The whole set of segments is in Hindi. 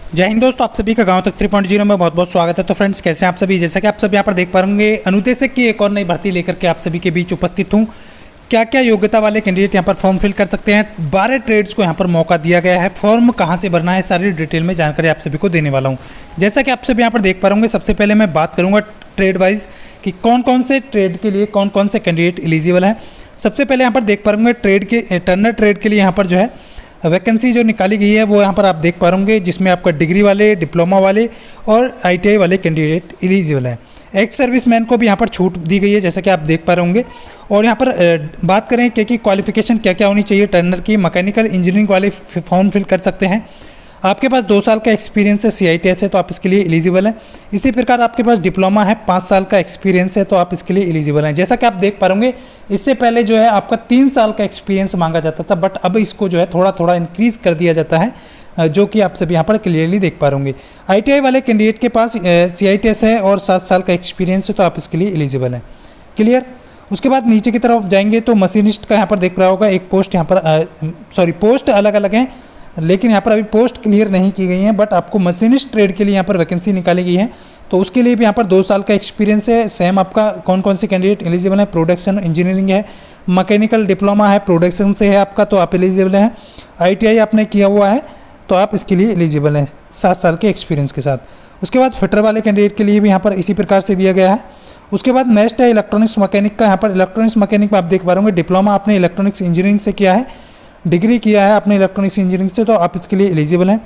जय हिंद दोस्तों, आप सभी का गांव तक 3.0 में बहुत बहुत स्वागत है। तो फ्रेंड्स, कैसे हैं आप सभी। जैसा कि आप सब यहाँ पर देख पाएंगे, अनुदेशक की एक और नई भर्ती लेकर के आप सभी के बीच उपस्थित हूँ। क्या क्या योग्यता वाले कैंडिडेट यहाँ पर फॉर्म फिल कर सकते हैं। 12 ट्रेड्स को यहाँ पर मौका दिया गया है। फॉर्म कहाँ से भरना है, सारी डिटेल में जानकारी आप सभी को देने वाला हूँ। जैसा कि आप सभी यहाँ पर देख पाएंगे, सबसे पहले मैं बात करूँगा ट्रेड वाइज कि कौन कौन से ट्रेड के लिए कौन कौन से कैंडिडेट एलिजिबल हैं। सबसे पहले यहाँ पर देख पाएंगे ट्रेड के टर्नर ट्रेड के लिए यहाँ पर जो है वैकेंसी जो निकाली गई है वो यहाँ पर आप देख पा रहे, जिसमें आपका डिग्री वाले, डिप्लोमा वाले और आईटीआई वाले कैंडिडेट एलिजिबल हैं। एक्स सर्विसमैन को भी यहाँ पर छूट दी गई है, जैसा कि आप देख पा रहे होंगे। और यहाँ पर बात करें कि क्वालिफिकेशन क्या क्या होनी चाहिए टर्नर की, मैकेनिकल इंजीनियरिंग वाले फॉर्म फिल कर सकते हैं। आपके पास 2 साल का एक्सपीरियंस है, CITS है, तो आप इसके लिए एलिजिबल हैं। इसी प्रकार आपके पास डिप्लोमा है, 5 साल का एक्सपीरियंस है, तो आप इसके लिए एलिजिबल हैं। जैसा कि आप देख पाएंगे, इससे पहले जो है आपका 3 साल का एक्सपीरियंस मांगा जाता था, बट अब इसको जो है थोड़ा थोड़ा इंक्रीज़ कर दिया जाता है, जो कि आप सभी यहाँ पर क्लियरली देख पा रहे। ITI वाले कैंडिडेट के पास CITS है और 7 साल का एक्सपीरियंस है, तो आप इसके लिए एलिजिबल हैं। क्लियर। उसके बाद नीचे की तरफ जाएंगे तो मशीनिस्ट का यहाँ पर देख रहा होगा एक पोस्ट, यहाँ पर पोस्ट अलग अलग हैं, लेकिन यहाँ पर अभी पोस्ट क्लियर नहीं की गई हैं, बट आपको मशीनिस्ट ट्रेड के लिए यहाँ पर वैकेंसी निकाली गई है, तो उसके लिए भी यहाँ पर 2 साल का एक्सपीरियंस है। सेम आपका कौन कौन से कैंडिडेट एलिजिबल है, प्रोडक्शन इंजीनियरिंग है, मैकेनिकल डिप्लोमा है, प्रोडक्शन से है आपका, तो आप एलिजिबल हैं। ITI आपने किया हुआ है, तो आप इसके लिए एलिजिबल हैं 7 साल के एक्सपीरियंस के साथ। उसके बाद फिटर वाले कैंडिडेट के लिए भी यहाँ पर इसी प्रकार से दिया गया है। उसके बाद नेक्स्ट है इलेक्ट्रॉनिक्स मैकेनिक का। यहाँ पर इलेक्ट्रॉनिक्स मैकेनिक में आप देख पा रहे होंगे, डिप्लोमा आपने इलेक्ट्रॉनिक्स इंजीनियरिंग से किया है, डिग्री किया है आपने इलेक्ट्रॉनिक्स इंजीनियरिंग से, तो आप इसके लिए एलिजिबल हैं।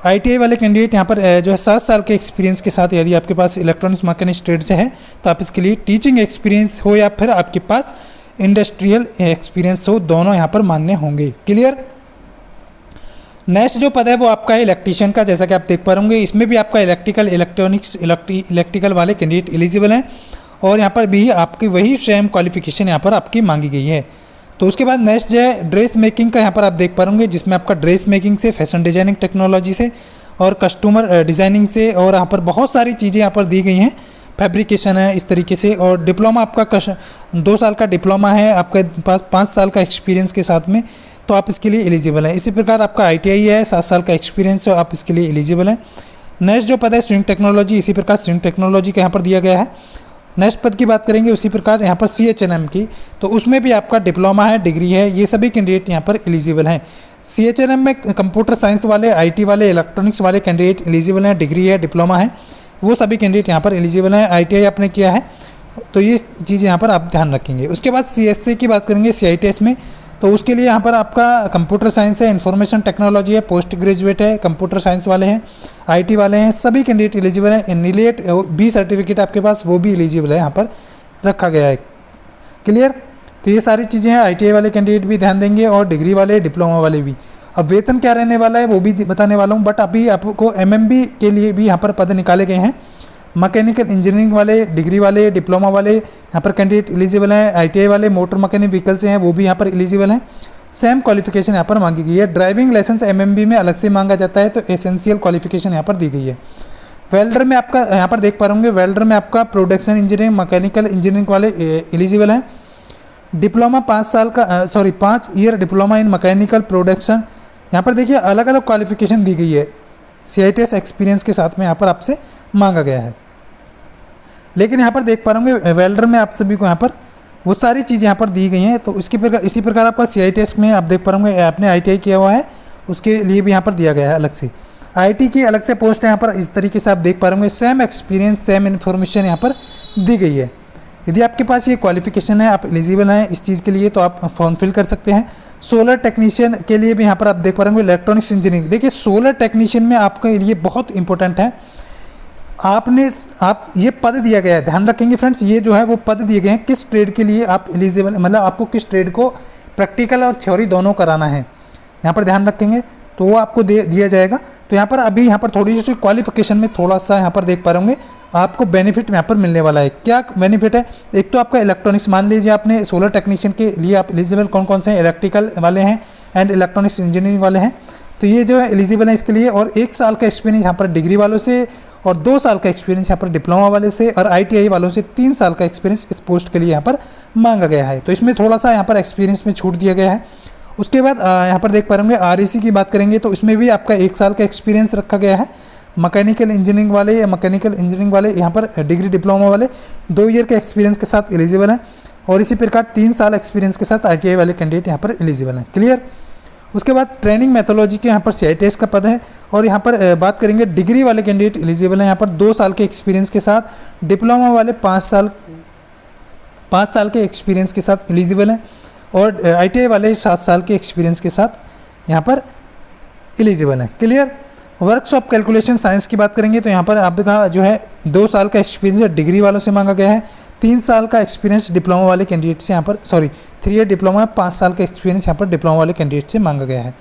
ITI वाले कैंडिडेट यहाँ पर जो है 7 साल के एक्सपीरियंस के साथ, यदि आपके पास इलेक्ट्रॉनिक्स मैकेनिक्स ट्रेड से है, तो आप इसके लिए टीचिंग एक्सपीरियंस हो या फिर आपके पास इंडस्ट्रियल एक्सपीरियंस हो, दोनों यहाँ पर मान्य होंगे। क्लियर। नेक्स्ट जो पद है वो आपका है इलेक्ट्रीशियन का। जैसा कि आप देख पा रहे, इसमें भी आपका इलेक्ट्रिकल, इलेक्ट्रॉनिक्स, इलेक्ट्रिकल वाले कैंडिडेट एलिजिबल हैं, और यहाँ पर भी आपकी वही सेम क्वालिफिकेशन यहाँ पर आपकी मांगी गई है। तो उसके बाद नेक्स्ट जो है ड्रेस मेकिंग का, यहाँ पर आप देख पा रहे, जिसमें आपका ड्रेस मेकिंग से, फैशन डिजाइनिंग टेक्नोलॉजी से और कस्टमर डिज़ाइनिंग से, और यहाँ पर बहुत सारी चीज़ें यहाँ पर दी गई हैं, फैब्रिकेशन है इस तरीके से। और डिप्लोमा आपका 2 साल का डिप्लोमा है, आपके पास 5 साल का एक्सपीरियंस के साथ में, तो आप इसके लिए एलिजिबल हैं। इसी प्रकार आपका ITI है, 7 साल का एक्सपीरियंस, तो आप इसके लिए एलिजिबल हैं। नेक्स्ट जो पद है स्विंग टेक्नोलॉजी, इसी प्रकार स्विंग टेक्नोलॉजी का यहाँ पर दिया गया है। नेक्स्ट पद की बात करेंगे उसी प्रकार यहाँ पर CHNM की, तो उसमें भी आपका डिप्लोमा है, डिग्री है, ये सभी कैंडिडेट यहाँ पर एलिजिबल हैं। CHNM में कंप्यूटर साइंस वाले, IT वाले, इलेक्ट्रॉनिक्स वाले कैंडिडेट एलिजिबल हैं, डिग्री है, डिप्लोमा है, वो सभी कैंडिडेट यहाँ पर एलिजिबल हैं। ITI आपने किया है, तो ये चीज़ यहाँ पर आप ध्यान रखेंगे। उसके बाद CSA की बात करेंगे, CITS में, तो उसके लिए यहाँ पर आपका कंप्यूटर साइंस है, इन्फॉर्मेशन टेक्नोलॉजी है, पोस्ट ग्रेजुएट है, कंप्यूटर साइंस वाले हैं, IT वाले हैं, सभी कैंडिडेट एलिजिबल हैं। NILET B सर्टिफिकेट आपके पास, वो भी एलिजिबल है, यहाँ पर रखा गया है। क्लियर। तो ये सारी चीज़ें हैं, ITI वाले कैंडिडेट भी ध्यान देंगे और डिग्री वाले, डिप्लोमा वाले भी। अब वेतन क्या रहने वाला है वो भी बताने वाला हूँ, बट अभी आपको MMB के लिए भी यहाँ पर पद निकाले गए हैं। मैकेनिकल इंजीनियरिंग वाले, डिग्री वाले, डिप्लोमा वाले यहाँ पर कैंडिडेट एलिजिबल हैं। ITI वाले मोटर मैकेनिक व्हीकल से हैं, वो भी यहाँ पर एलिजिबल हैं। सेम क्वालिफिकेशन यहाँ पर मांगी गई है। ड्राइविंग लाइसेंस MMB में अलग से मांगा जाता है, तो एसेंशियल क्वालिफिकेशन यहाँ पर दी गई है। वेल्डर में आपका यहाँ पर देख पा रहे होंगे, वेल्डर में आपका प्रोडक्शन इंजीनियरिंग, मैकेनिकल इंजीनियरिंग वाले एलिजिबल हैं। Diploma 5 year diploma in mechanical production, यहाँ पर देखिए अलग अलग क्वालिफिकेशन दी गई है, CITS एक्सपीरियंस के साथ में यहाँ पर आपसे मांगा गया है। लेकिन यहाँ पर देख पा रहे होंगे वेल्डर में आप सभी को यहाँ पर वो सारी चीज़ें यहाँ पर दी गई हैं, तो इसी प्रकार आपका CITS में आप देख पा रहे होंगे आपने ITI किया हुआ है, उसके लिए भी यहाँ पर दिया गया है अलग से। IT की अलग से पोस्ट है यहाँ पर, इस तरीके से आप देख पा रहे होंगे, सेम एक्सपीरियंस, सेम इन्फॉर्मेशन यहाँ पर दी गई है। यदि आपके पास ये क्वालिफिकेशन है, आप एलिजिबल हैं इस चीज़ के लिए, तो आप फॉर्म फिल कर सकते हैं। सोलर टेक्नीशियन के लिए भी यहाँ पर आप देख पा रहे होंगे, इलेक्ट्रॉनिक्स इंजीनियरिंग। देखिए सोलर टेक्नीशियन में आपके लिए बहुत इंपॉर्टेंट है, आप ये पद दिया गया है, ध्यान रखेंगे फ्रेंड्स, ये जो है वो पद दिए गए हैं किस ट्रेड के लिए आप एलिजिबल, मतलब आपको किस ट्रेड को प्रैक्टिकल और थ्योरी दोनों कराना है, यहाँ पर ध्यान रखेंगे, तो वो आपको दिया जाएगा। तो यहाँ पर अभी यहाँ पर थोड़ी सी क्वालिफिकेशन में थोड़ा सा यहाँ पर देख पा रहे होंगे आपको बेनिफिट यहाँ पर मिलने वाला है। क्या बेनिफिट है, एक तो आपका इलेक्ट्रॉनिक्स, मान लीजिए आपने सोलर टेक्नीशियन के लिए आप एलिजिबल कौन कौन से हैं, इलेक्ट्रिकल वाले हैं एंड इलेक्ट्रॉनिक्स इंजीनियरिंग वाले हैं, तो ये जो है एलिजिबल है इसके लिए। और 1 साल का एक्सपीरियंस यहाँ पर डिग्री वालों से, और 2 साल का एक्सपीरियंस यहाँ पर डिप्लोमा वाले से, और ITI वालों से 3 साल का एक्सपीरियंस इस पोस्ट के लिए यहाँ पर मांगा गया है। तो इसमें थोड़ा सा यहाँ पर एक्सपीरियंस में छूट दिया गया है। उसके बाद यहाँ पर देख पा रहे होंगे REC की बात करेंगे तो इसमें भी आपका 1 साल का एक्सपीरियंस रखा गया है। मैकेनिकल इंजीनियरिंग वाले या मैकेनिकल इंजीनियरिंग वाले यहाँ पर डिग्री डिप्लोमा वाले 2 ईयर के एक्सपीरियंस के साथ एलिजिबल हैं, और इसी प्रकार 3 साल एक्सपीरियंस के साथ ITI वाले कैंडिडेट यहाँ पर एलिजिबल हैं। क्लियर। उसके बाद ट्रेनिंग मेथोलॉजी के यहाँ पर CITS का पद है, और यहाँ पर बात करेंगे डिग्री वाले कैंडिडेट एलिजिबल हैं यहाँ पर 2 साल के एक्सपीरियंस के साथ, डिप्लोमा वाले 5 साल के एक्सपीरियंस के साथ एलिजिबल हैं, और ITI वाले 7 साल के एक्सपीरियंस के साथ यहाँ पर एलिजिबल हैं। Clear. Works of calculation science की बात करेंगे तो यहाँ पर आपका जो है 2 साल का एक्सपीरियंस डिग्री वालों से मांगा गया है, 3 साल का एक्सपीरियंस डिप्लोमा वाले कैंडिडेट से यहाँ पर 3 ईयर डिप्लोमा 5 साल का एक्सपीरियंस यहाँ पर डिप्लोमा वाले कैंडिडेट से मांगा गया है।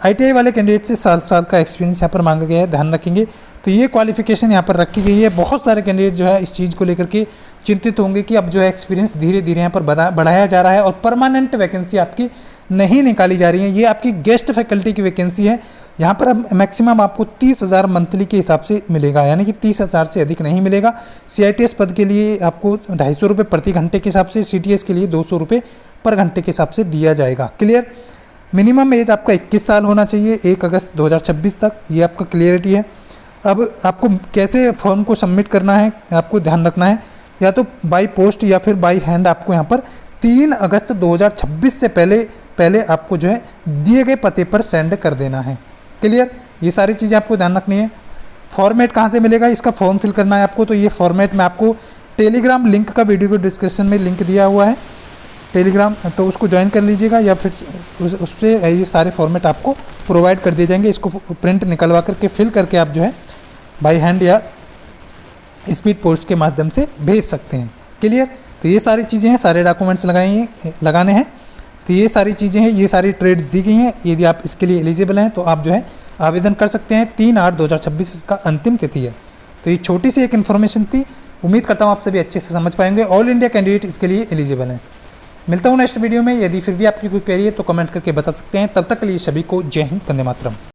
ITI वाले कैंडिडेट से 7 साल का एक्सपीरियंस यहाँ पर मांगा गया है, ध्यान रखेंगे। तो ये क्वालिफिकेशन यहाँ पर रखी गई है। बहुत सारे कैंडिडेट जो है इस चीज़ को लेकर के चिंतित होंगे कि अब जो है एक्सपीरियंस धीरे धीरे यहाँ पर बढ़ाया जा रहा है, और परमानेंट वैकेंसी आपकी नहीं निकाली जा रही है। ये आपकी गेस्ट फैकल्टी की वैकेंसी है। यहाँ पर अब मैक्सिमम आपको 30,000 मंथली के हिसाब से मिलेगा, यानी कि 30,000 से अधिक नहीं मिलेगा। CITS पद के लिए आपको 250 रुपये प्रति घंटे के हिसाब से, CTS के लिए 200 रुपये पर घंटे के हिसाब से दिया जाएगा। क्लियर। मिनिमम एज आपका 21 साल होना चाहिए 1 अगस्त 2026 तक, ये आपका क्लियरिटी है। अब आपको कैसे फॉर्म को सबमिट करना है आपको ध्यान रखना है, या तो बाई पोस्ट या फिर बाई हैंड आपको यहाँ पर 3 अगस्त 2026 से पहले आपको जो है दिए गए पते पर सेंड कर देना है। क्लियर। ये सारी चीज़ें आपको ध्यान रखनी है। फॉर्मेट कहाँ से मिलेगा, इसका फॉर्म फिल करना है आपको, तो ये फॉर्मेट में आपको टेलीग्राम लिंक का वीडियो को डिस्क्रिप्शन में लिंक दिया हुआ है टेलीग्राम, तो उसको ज्वाइन कर लीजिएगा, या फिर उस पर ये सारे फॉर्मेट आपको प्रोवाइड कर दिए जाएंगे। इसको प्रिंट निकलवा करके फिल करके आप जो है बाई हैंड या स्पीड पोस्ट के माध्यम से भेज सकते हैं। क्लियर। तो ये सारी चीज़ें हैं, सारे डॉक्यूमेंट्स लगाने हैं। तो ये सारी चीज़ें हैं, ये सारी ट्रेड्स दी गई हैं। यदि आप इसके लिए एलिजिबल हैं तो आप जो है आवेदन कर सकते हैं। 3/8/2026 इसका अंतिम तिथि है। तो ये छोटी सी एक इन्फॉर्मेशन थी, उम्मीद करता हूँ आप सभी अच्छे से समझ पाएंगे। ऑल इंडिया कैंडिडेट इसके लिए एलिजिबल हैं। मिलता हूँ नेक्स्ट वीडियो में। यदि फिर भी आपकी कोई क्वेरी है तो कमेंट करके बता सकते हैं। तब तक के लिए सभी को जय हिंद, वंदे मातरम।